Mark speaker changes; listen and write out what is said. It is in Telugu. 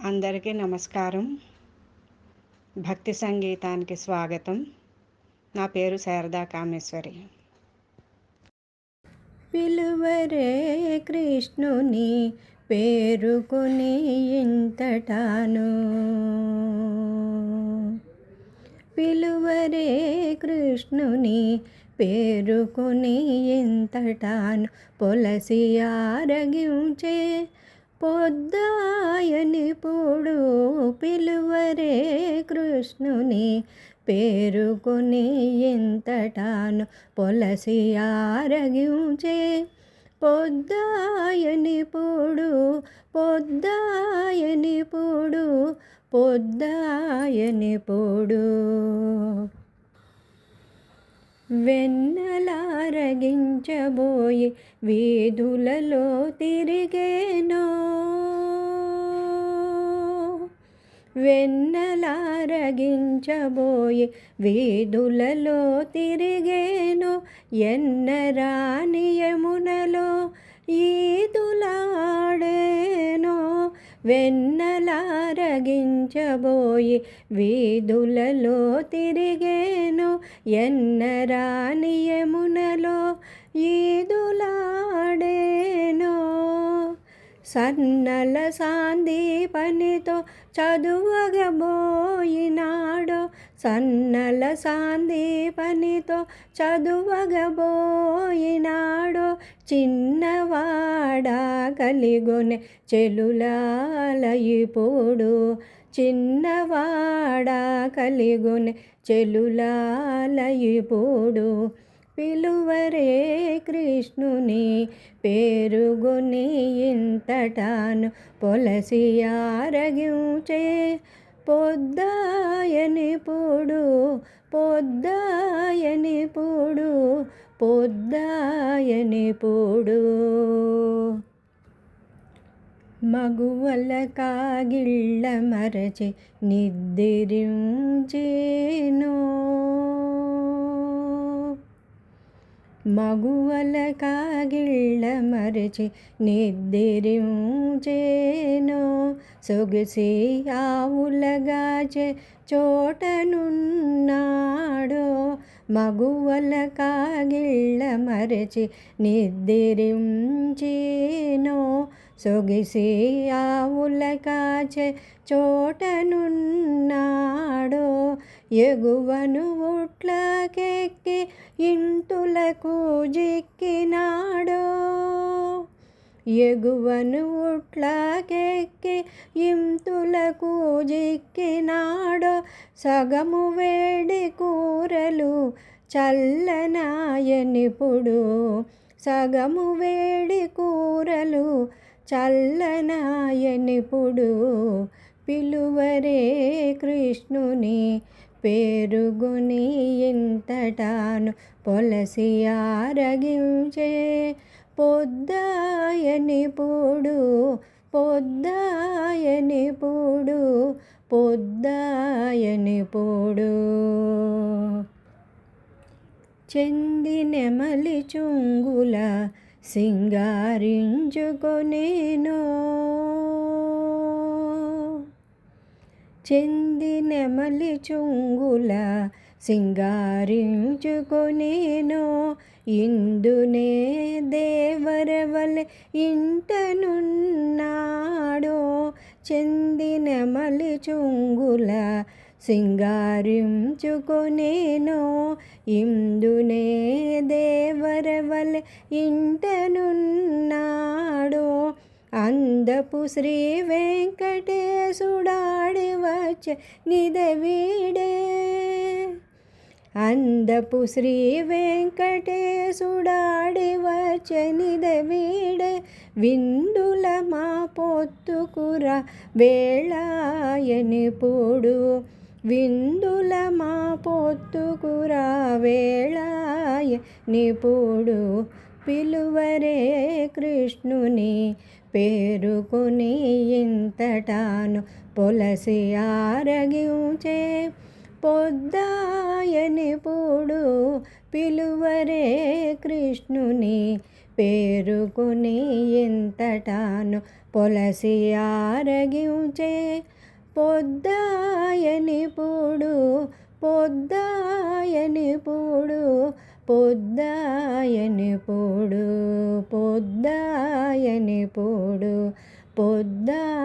Speaker 1: అందరికీ నమస్కారం. భక్తి సంగీతానికి స్వాగతం. నా పేరు శారదా కామేశ్వరి.
Speaker 2: పిలువరే కృష్ణుని పేరుకొని ఇంతటాను, పిలువరే కృష్ణుని పేరుకొని ఇంతటాను, పొలసి ఆరగించే పొద్దాయనిపుడు. పిలువరే కృష్ణుని పేరుకొని ఇంతటాను, పొలసి ఆరగించే పొద్దాయనిపుడు. పొద్దాయనిపుడు, పొద్దాయనిపుడు. వెన్నలారగించబోయి వీధులలో తిరిగేనో, వెన్నలారగించబోయి వీధులలో తిరిగేను, ఎన్నరాని యమునలో ఈదులాడేనో. వెన్నలారగించబోయి వీధులలో తిరిగేను, ఎన్నరాని యమునలో ఈదులాడేనో. సన్నల సాందీపనితో చదువగబోయినాడో, సన్నల సాందీపనితో చదువగబోయినాడో. చిన్నవాడా కలిగొనె చెలులాలయిపోడు, చిన్నవాడా కలిగొనె చెలులాలయిపోడు. పిలువరే కృష్ణుని పేరుగొని ఇంతటాను, పొలసి ఆరగించే పొద్దాయనిపుడు. పొద్దాయనిపుడు, పొద్దాయనిపుడు. మగువల కాగిళ్ళ మరచి నిద్రించేనో, మగువల కాగిళ్ళ మరచి నిద్రించేనో. సొగసి ఆవులగాచే చోటనున్నాడో, మగువల కాగిళ్ళ మరచి నిద్రించేనో. సొగసి ఆవుల కాచే చోటనున్నాడో. ఎగువను ఉట్లకెక్కి ఇంటులకు జిక్కినాడో, ఎగువను ఉట్లకెక్కి ఇంతులకు జిక్కినాడో. సగము వేడి కూరలు చల్లనాయనిపుడు, సగము వేడి కూరలు చల్లనాయనిపుడు. పిలువరే కృష్ణుని పేరుగొని ఇంతటాను, పొలసి ఆరగించే పొద్దాయనిపుడు. పొద్దాయనిపుడు, పొద్దాయనిపుడు. చెందినెమలి చుంగుల సింగారించుకొనేనో, చెందినెమలి చుంగుల సింగారించుకొనేనో. ఇందునే దేవరవలె ఇంటనున్నాడో, చెందినెమలి చుంగుల సింగారించుకొనేనో. ఇందునే దేవరవలె ఇంటనున్నాడో. అందపు శ్రీ వెంకటేశుడాడి వచ్చే నిదవీడే, అందపు శ్రీ వెంకటేశుడాడి వచ్చే నిదవీడే. విందుల మా పొత్తుకురా వేళాయనిపుడు, విందుల మా పొత్తుకురా వేళాయనిపుడు. పిలువరే కృష్ణుని పేరుకొని ఇంతటాను, పొలసి ఆరగించే పొద్దాయనిపుడు. పిలువరే కృష్ణుని పేరుకుని ఇంతటాను పొలసి ఆరగించే పొద్దాయనిపుడు పొద్దాయనిపుడు పొద్దాయనిపుడు పొద్దాయనిపుడు పొద్దాయనిపుడు